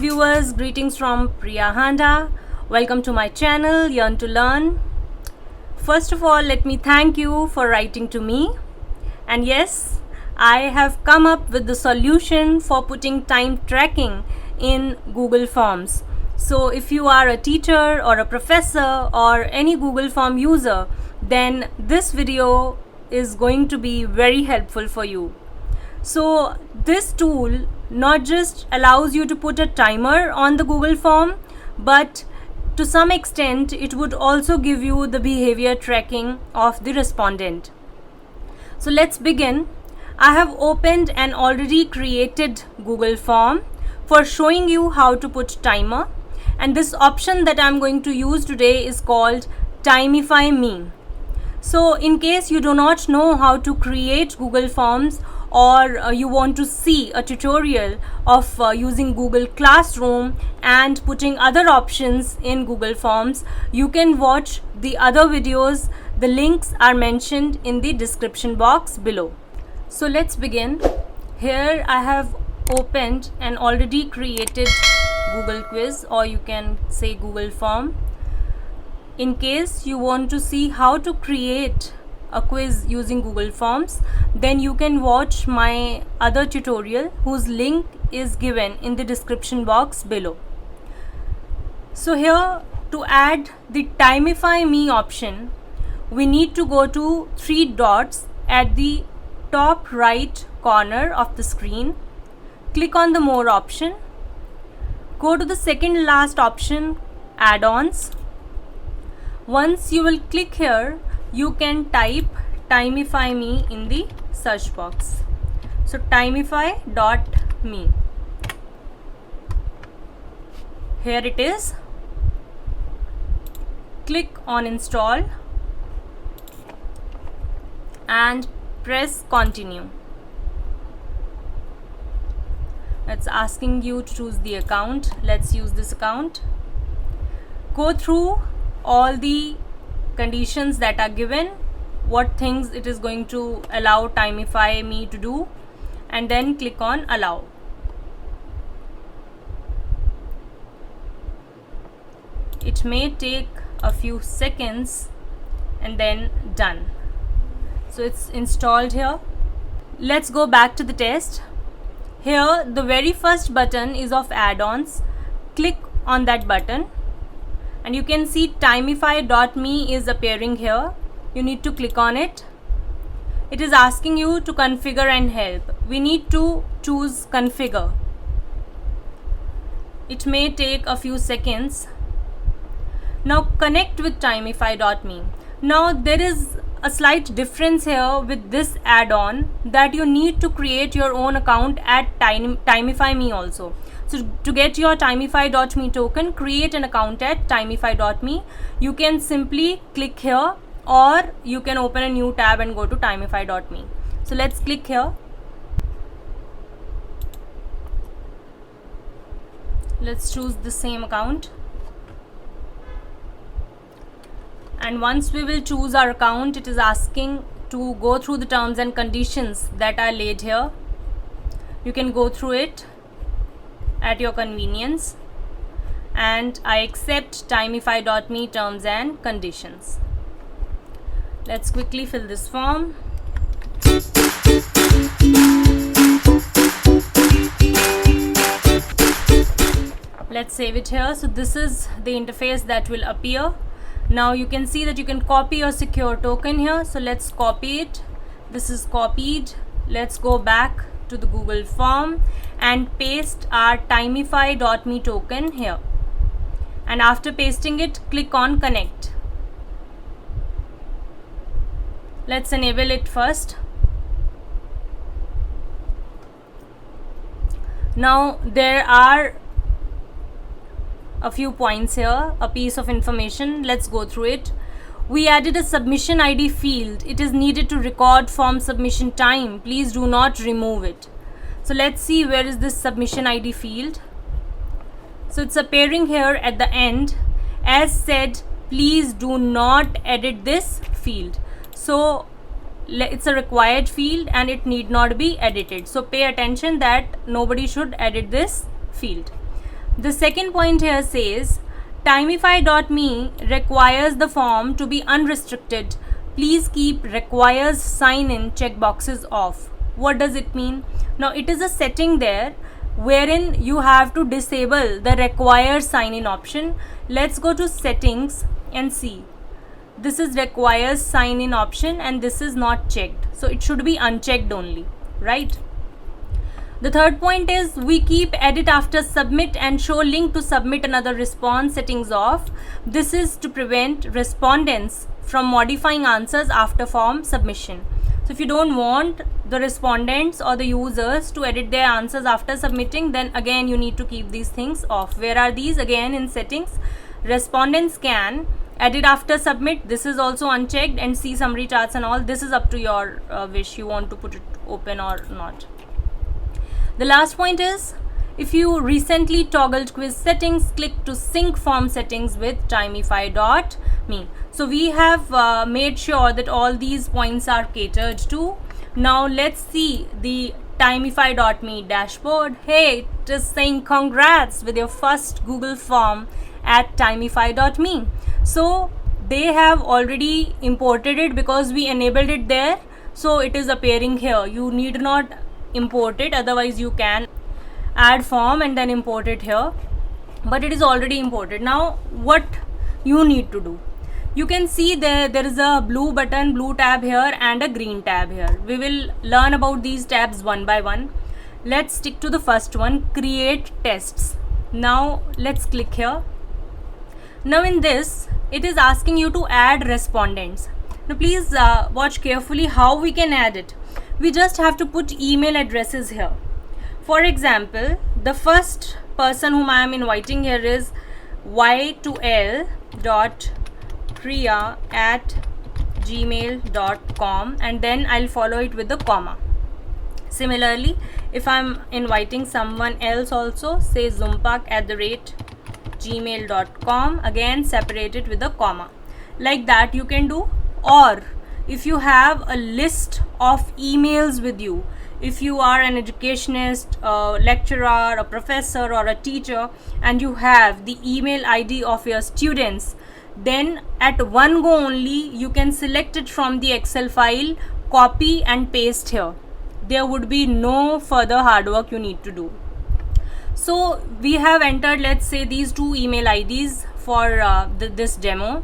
viewers, greetings from Priya Handa. Welcome to my channel Yearn to Learn. First of all, let me thank you for writing to me. And yes, I have come up with the solution for putting time tracking in Google Forms. So if you are a teacher or a professor or any Google Form user, then this video is going to be very helpful for you. So this tool not just allows you to put a timer on the Google form, but to some extent it would also give you the behavior tracking of the respondent. So let's begin. I have opened an already created Google form for showing you how to put timer, and this option that I'm going to use today is called Timify Me. So in case you do not know how to create Google Forms, or you want to see a tutorial of using Google Classroom and putting other options in Google Forms, you can watch the other videos. The links are mentioned in the description box below. So let's begin. Here I have opened an already created Google quiz, or you can say Google form. In case you want to see how to create a quiz using Google Forms, then you can watch my other tutorial whose link is given in the description box below. So here, to add the Timify Me option, we need to go to three dots at the top right corner of the screen. Click on the More option. Go to the second last option, Add-ons. Once you will click here, you can type Timify Me in the search box. So timify.me. Here it is. Click on install and press continue. It's asking you to choose the account. Let's use this account. Go through all the conditions that are given, what things it is going to allow Timify Me to do, and then click on allow. It may take a few seconds and then done. So it's installed here. Let's go back to the test. Here the very first button is of add-ons. Click on that button and you can see Timify.me is appearing here. You need to click on it. It is asking you to configure and help. We need to choose configure. It may take a few seconds. Now connect with Timify.me. Now there is a slight difference here with this add-on, that you need to create your own account at Timify Me also. So to get your Timify.me token, create an account at Timify.me. You can simply click here, or you can open a new tab and go to Timify.me. So let's click here. Let's choose the same account. And once we will choose our account, it is asking to go through the terms and conditions that are laid here. You can go through it at your convenience, and I accept Timify.me terms and conditions. Let's quickly fill this form. Let's save it here. So this is the interface that will appear. Now you can see that you can copy your secure token here. So let's copy it. This is copied. Let's go back to the Google form and paste our Timify.me token here. And after pasting it, click on connect. Let's enable it first. Now there are a few points here, a piece of information. Let's go through it. We added a submission ID field. It is needed to record form submission time. Please do not remove it. So let's see, where is this submission ID field. So it's appearing here at the end. As said, please do not edit this field. So it's a required field and it need not be edited. So pay attention that nobody should edit this field. The second point here says, Timify.me requires the form to be unrestricted. Please keep requires sign in checkboxes off. What does it mean? Now it is a setting there wherein you have to disable the require sign in option. Let's go to settings and see. This is requires sign in option and this is not checked. So it should be unchecked only, right? The third point is we keep edit after submit and show link to submit another response settings off. This is to prevent respondents from modifying answers after form submission. So if you don't want the respondents or the users to edit their answers after submitting, then again you need to keep these things off. Where are these? Again in settings, respondents can edit after submit. This is also unchecked, and see summary charts and all. This is up to your wish, you want to put it open or not. The last point is, if you recently toggled quiz settings, click to sync form settings with Timify.me. So we have made sure that all these points are catered to. Now let's see the Timify.me dashboard. Hey, it is saying congrats with your first Google form at Timify.me. So they have already imported it because we enabled it there. So it is appearing here. You need not import it, otherwise you can add form and then import it here, but it is already imported. Now what you need to do, you can see there is a blue button, blue tab here and a green tab here. We will learn about these tabs one by one. Let's stick to the first one, create tests. Now let's click here. Now in this, it is asking you to add respondents. Now please watch carefully how we can add it. We just have to put email addresses here. For example, the first person whom I am inviting here is y2l.priya@gmail.com, and then I'll follow it with the comma. Similarly, if I'm inviting someone else also, say zumpak@gmail.com, again separate it with a comma. Like that you can do. Or if you have a list of emails with you, if you are an educationist, a lecturer, a professor or a teacher, and you have the email ID of your students, then at one go only you can select it from the Excel file, copy and paste here. There would be no further hard work you need to do. So we have entered, let's say, these two email IDs for this demo.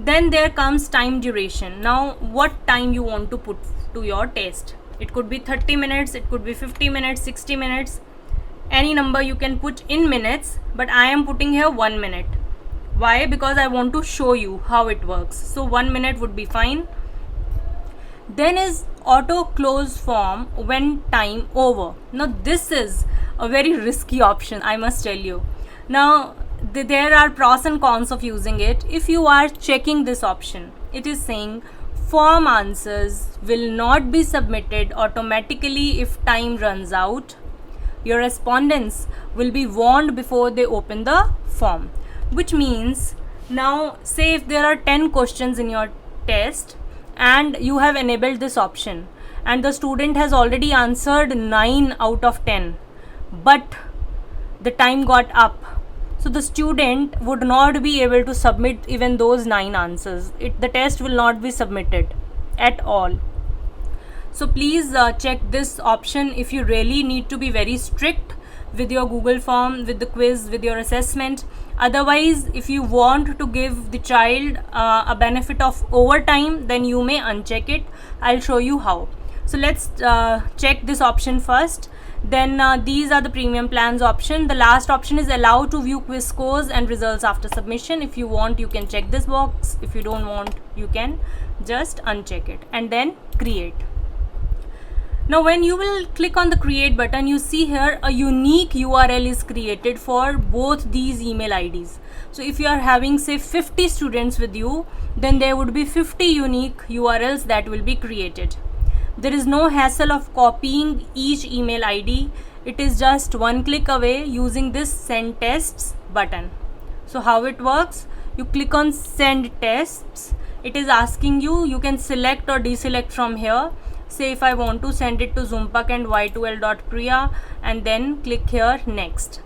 Then there comes time duration. Now what time you want to put to your test. It could be 30 minutes, it could be 50 minutes, 60 minutes. Any number you can put in minutes, but I am putting here 1 minute. Why? Because I want to show you how it works. So 1 minute would be fine. Then is auto close form when time over. Now this is a very risky option, I must tell you. Now there are pros and cons of using it. If you are checking this option, it is saying form answers will not be submitted automatically if time runs out. Your respondents will be warned before they open the form, which means, now say if there are 10 questions in your test and you have enabled this option and the student has already answered 9 out of 10, but the time got up, so the student would not be able to submit even those 9 answers. The test will not be submitted at all. So please check this option if you really need to be very strict with your Google form, with the quiz, with your assessment. Otherwise, if you want to give the child a benefit of overtime, then you may uncheck it. I'll show you how. So let's check this option first. Then these are the premium plans option. The last option is allow to view quiz scores and results after submission. If you want, you can check this box. If you don't want, you can just uncheck it and then create. Now when you will click on the create button, you see here a unique URL is created for both these email IDs. So if you are having say 50 students with you, then there would be 50 unique URLs that will be created. There is no hassle of copying each email ID. It is just one click away using this send tests button. So how it works, you click on send tests. It is asking you, you can select or deselect from here. Say if I want to send it to Zumpak and y2l.priya, and then click here next.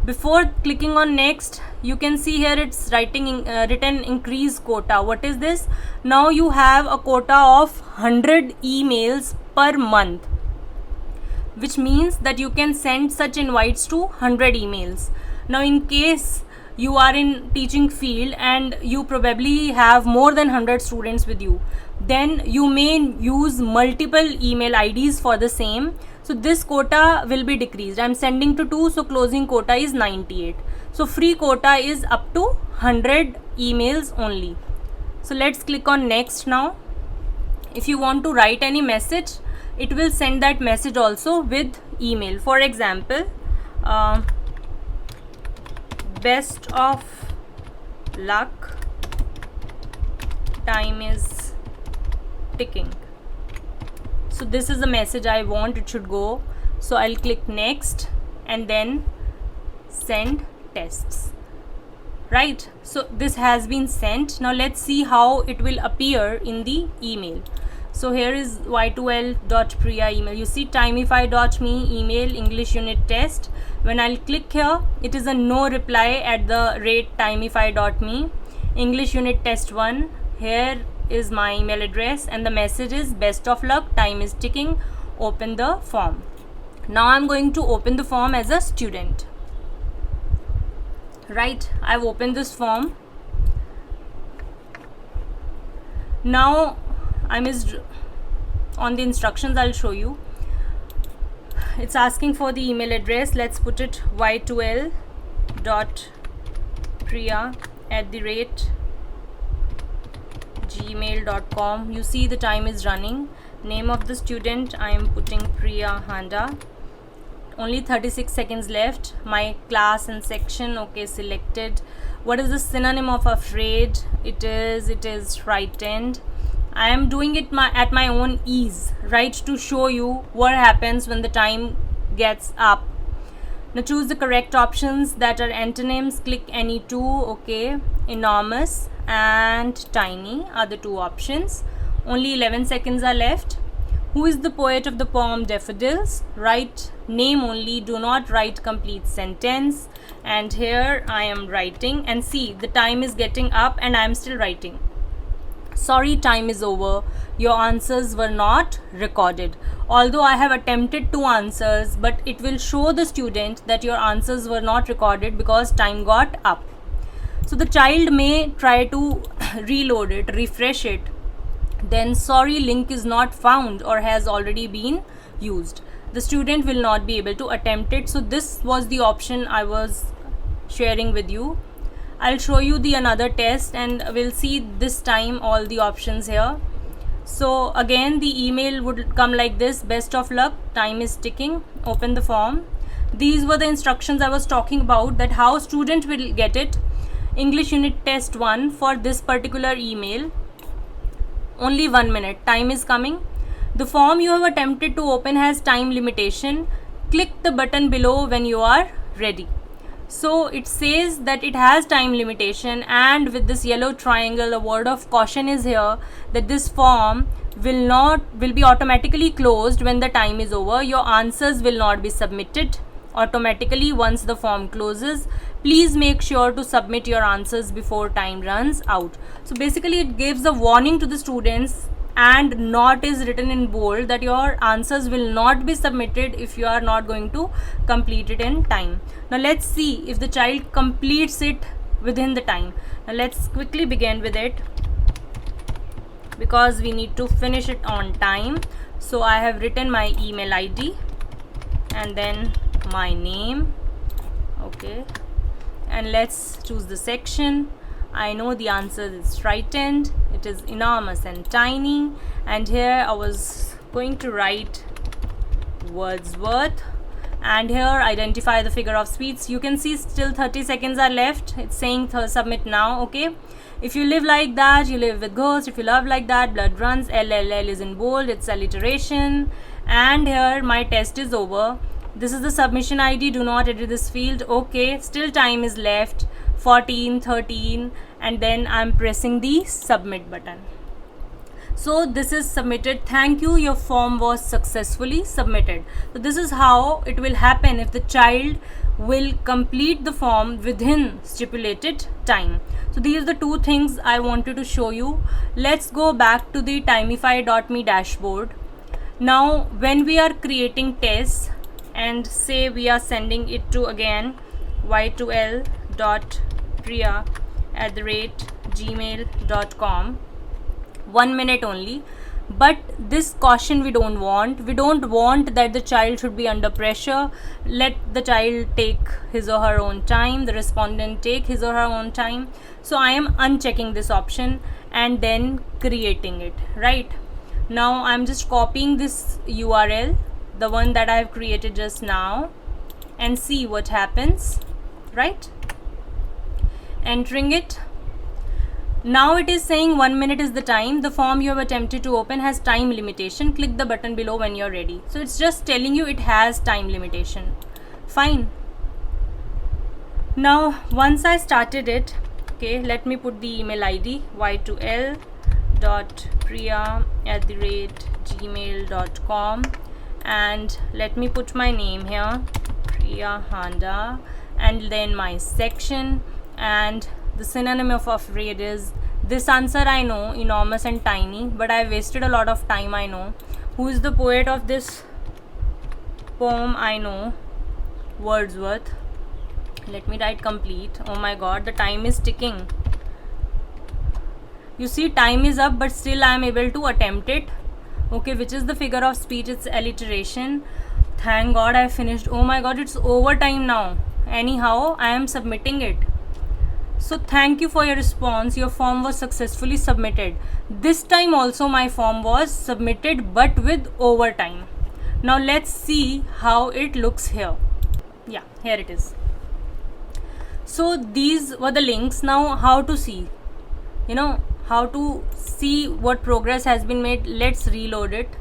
Before clicking on next, you can see here it's written increase quota. What is this? Now you have a quota of 100 emails per month, which means that you can send such invites to 100 emails. Now in case you are in teaching field and you probably have more than 100 students with you, then you may use multiple email IDs for the same. So this quota will be decreased. I am sending to 2, so closing quota is 98. So free quota is up to 100 emails only. So let's click on next now. If you want to write any message, it will send that message also with email. For example, best of luck, time is ticking. So this is the message I want it should go. So I'll click next and then send tests. Right, so this has been sent. Now let's see how it will appear in the email. So here is y2l.priya email. You see timify.me email English unit test. When I'll click here, it is a no reply at the rate timify.me. English unit test 1. Here is my email address and the message is best of luck, time is ticking, open the form. Now I'm going to open the form as a student. Right, I've opened this form. Now I'm on the instructions. I'll show you. It's asking for the email address. Let's put it y2l.priya@gmail.com. You see the time is running. Name of the student, I am putting Priya Handa. Only 36 seconds left. My class and section, okay, selected. What is the synonym of afraid? It is frightened. I am doing it at my own ease, right, to show you what happens when the time gets up. Now choose the correct options that are antonyms. Click any two. Okay, enormous and tiny are the two options. Only 11 seconds are left. Who is the poet of the poem Daffodils? Write name only, do not write complete sentence. And here I am writing, and see the time is getting up and I am still writing. Sorry, time is over. Your answers were not recorded. Although I have attempted 2 answers, but it will show the student that your answers were not recorded because time got up. So the child may try to reload it, refresh it. Then sorry, link is not found or has already been used. The student will not be able to attempt it. So this was the option I was sharing with you. I'll show you the another test and we'll see this time all the options here. So again the email would come like this: best of luck, time is ticking, open the form. These were the instructions I was talking about, that how student will get it. English unit test 1 for this particular email. Only 1 minute, time is coming. The form you have attempted to open has time limitation. Click the button below when you are ready. So it says that it has time limitation, and with this yellow triangle a word of caution is here that this form will be automatically closed when the time is over. Your answers will not be submitted automatically once the form closes. Please make sure to submit your answers before time runs out. So basically it gives a warning to the students, and not is written in bold that your answers will not be submitted if you are not going to complete it in time. Now let's see if the child completes it within the time. Now let's quickly begin with it because we need to finish it on time. So I have written my email ID and then my name. Okay, and let's choose the section. I know the answer is frightened, it is enormous and tiny, and here I was going to write Wordsworth, and here identify the figure of speech. You can see still 30 seconds are left. It's saying submit now. Okay, if you live like that, you live with ghost. If you love like that, blood runs. LLL is in bold, it's alliteration. And here my test is over. This is the submission ID, do not edit this field. Okay, still time is left, 14, 13, and then I'm pressing the submit button. So this is submitted. Thank you, your form was successfully submitted. So this is how it will happen if the child will complete the form within stipulated time. So these are the two things I wanted to show you. Let's go back to the Timify.me dashboard. Now when we are creating tests and say we are sending it to again y2l.priya@gmail.com, 1 minute only. But this caution we don't want that the child should be under pressure. Let the child take his or her own time, the respondent take his or her own time. So I am unchecking this option and then creating it. Right now I'm just copying this URL, the one that I have created just now, and see what happens. Right, entering it. Now it is saying 1 minute is the time. The form you have attempted to open has time limitation. Click the button below when you're ready. So it's just telling you it has time limitation. Fine. Now once I started it, okay, let me put the email ID y2l.priya@gmail.com, and let me put my name here, Priya Handa, and then my section, and the synonym of afraid is this answer. I know, enormous and tiny, but I wasted a lot of time. I know. Who is the poet of this poem? I know, Wordsworth. Let me write complete. Oh my god, the time is ticking. You see, time is up, but still I am able to attempt it. Okay, which is the figure of speech? It's alliteration. Thank god I finished. Oh my god, it's overtime now. Anyhow, I am submitting it. So thank you for your response. Your form was successfully submitted. This time also my form was submitted, but with overtime. Now let's see how it looks here. Yeah, here it is. So these were the links. Now how to see, how to see what progress has been made. Let's reload it.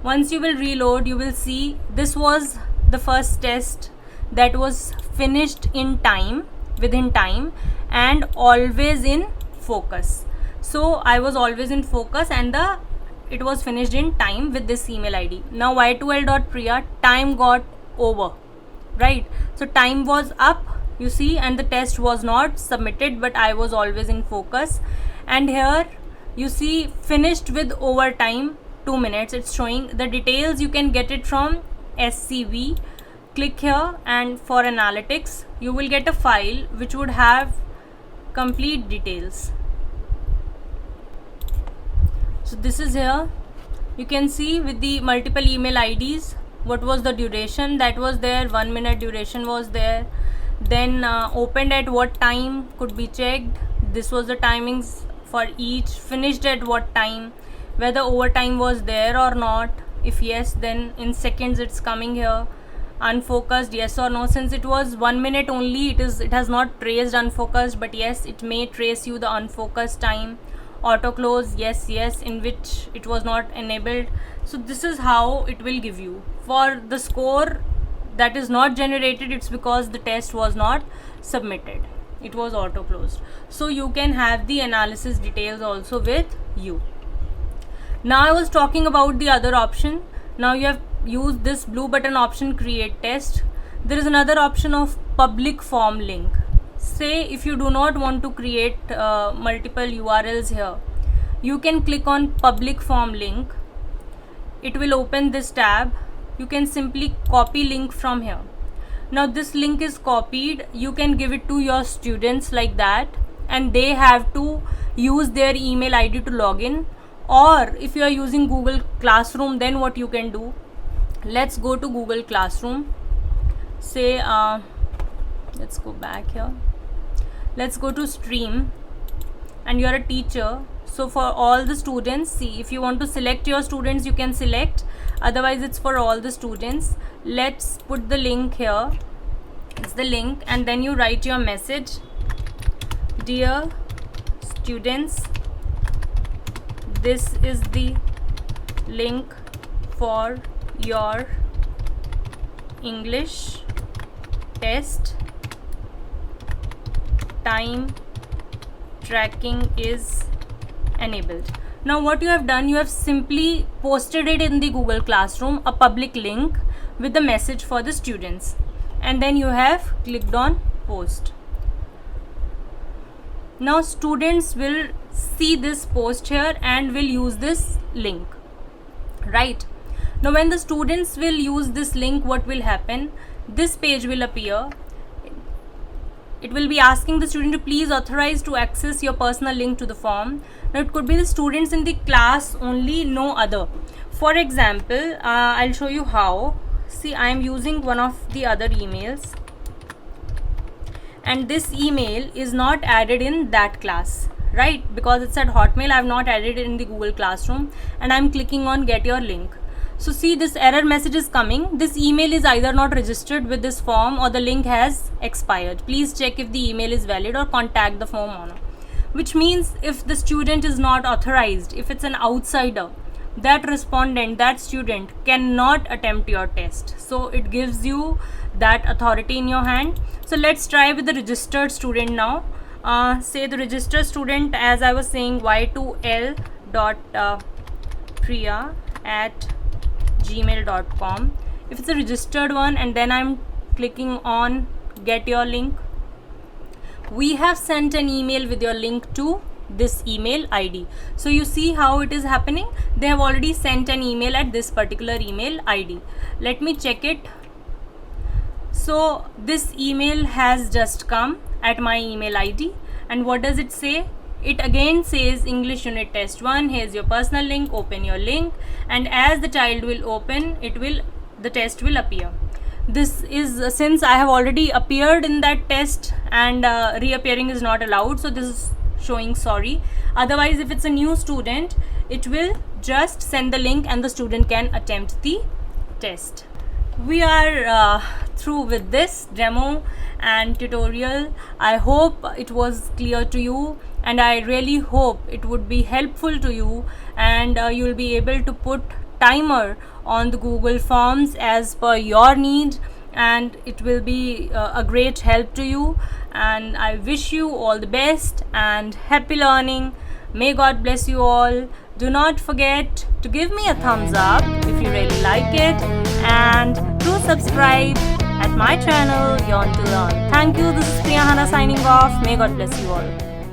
Once you will reload, you will see this was the first test that was finished in time, within time, and always in focus. So I was always in focus, and it was finished in time with this email ID. Now y2l.priya, time got over, right? So time was up, you see, and the test was not submitted, but I was always in focus. And here you see finished with overtime 2 minutes. It's showing the details. You can get it from SCV. Click here, and for analytics you will get a file which would have complete details. So this is here. You can see with the multiple email IDs what was the duration that was there. 1 minute duration was there. Then opened at what time could be checked. This was the timings for each. Finished at what time, whether overtime was there or not. If yes, then in seconds it's coming here. Unfocused, yes or no. Since it was 1 minute only, it has not traced unfocused, but yes, it may trace you the unfocused time. Auto close, yes, in which it was not enabled. So this is how it will give you. For the score that is not generated, it's because the test was not submitted, it was auto closed. So you can have the analysis details also with you. Now I was talking about the other option. Now you have used this blue button option, create test. There is another option of public form link. Say if you do not want to create multiple URLs here, you can click on public form link. It will open this tab. You can simply copy link from here. Now this link is copied. You can give it to your students like that, and they have to use their email ID to log in. Or if you are using Google Classroom, then what you can do, let's go to Google Classroom. Say let's go back here. Let's go to stream, and you're a teacher. So for all the students, see, if you want to select your students, you can select. Otherwise it's for all the students. Let's put the link here. It's the link, and then you write your message. Dear students, this is the link for your English test. Time tracking is enabled. Now what you have done, you have simply posted it in the Google Classroom, a public link with the message for the students. and then you have clicked on post. Now students will see this post here and will use this link, right? Now when the students will use this link, what will happen? This page will appear. It will be asking the student to please authorize to access your personal link to the form. Now it could be the students in the class only, no other. For example, I'll show you how. See, I am using one of the other emails, and this email is not added in that class, right? Because it's at Hotmail, I have not added it in the Google Classroom, and I'm clicking on get your link. So see, this error message is coming. This email is either not registered with this form or the link has expired. Please check if the email is valid or contact the form owner. Which means if the student is not authorized, if it's an outsider, that respondent, that student cannot attempt your test. So it gives you that authority in your hand. So let's try with the registered student now. Say the registered student, as I was saying, y2l.priya@gmail.com. If it's a registered one, and then I'm clicking on get your link, we have sent an email with your link to this email ID. So you see how it is happening. They have already sent an email at this particular email ID. Let me check it. So this email has just come at my email ID, and what does it say? It again says English Unit Test 1, here's your personal link, open your link, and as the child will open, the test will appear. This is since I have already appeared in that test, and reappearing is not allowed, so this is showing sorry. Otherwise, if it's a new student, it will just send the link and the student can attempt the test. We are through with this demo and tutorial. I hope it was clear to you, and I really hope it would be helpful to you, and you will be able to put timer on the Google Forms as per your need, and it will be a great help to you. And I wish you all the best and happy learning. May God bless you all. Do not forget to give me a thumbs up if you really like it, and do subscribe at my channel Yearn to Learn. Thank you. This is Priyahana signing off. May God bless you all.